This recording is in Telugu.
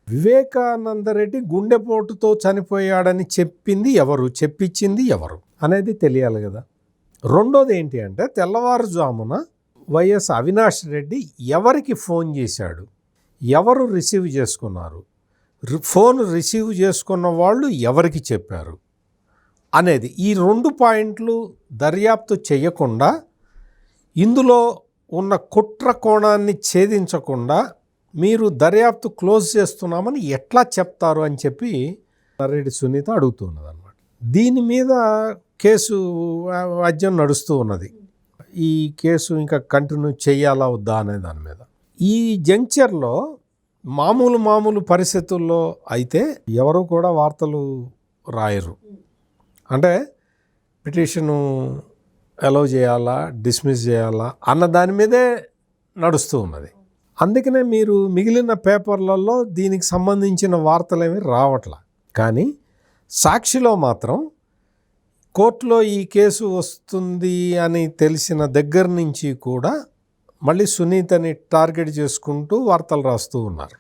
వివేకానందరెడ్డి గుండెపోటుతో చనిపోయాడని చెప్పించింది ఎవరు అనేది తెలియాలి కదా. రెండోది ఏంటి అంటే తెల్లవారుజామున వైఎస్ అవినాష్ రెడ్డి ఎవరికి ఫోన్ చేశాడు, ఎవరు రిసీవ్ చేసుకున్నారు, ఫోన్ రిసీవ్ చేసుకున్న వాళ్ళు ఎవరికి చెప్పారు అనేది ఈ 2 పాయింట్లు దర్యాప్తు చేయకుండా, ఇందులో ఉన్న కుట్ర కోణాన్ని ఛేదించకుండా మీరు దర్యాప్తు క్లోజ్ చేస్తున్నామని ఎట్లా చెప్తారు అని చెప్పి నర్రెడ్డి సునీత అడుగుతున్నది అన్నమాట. దీని మీద కేసు వాద్యం నడుస్తూ ఉన్నది. ఈ కేసు ఇంకా కంటిన్యూ చేయాలా వద్దా అనే దాని మీద. ఈ జంక్చర్లో మామూలు పరిస్థితుల్లో అయితే ఎవరు కూడా వార్తలు రాయరు. అంటే పిటిషను అలౌ చేయాలా, డిస్మిస్ చేయాలా అన్న దాని మీదే నడుస్తూ ఉన్నది. అందుకనే మీరు మిగిలిన పేపర్లలో దీనికి సంబంధించిన వార్తలేమీ రావట్లా. కానీ సాక్షిలో మాత్రం కోర్టులో ఈ కేసు వస్తుంది అని తెలిసిన దగ్గర నుంచి కూడా మళ్ళీ సునీతని టార్గెట్ చేసుకుంటూ వార్తలు రాస్తూ ఉన్నారు.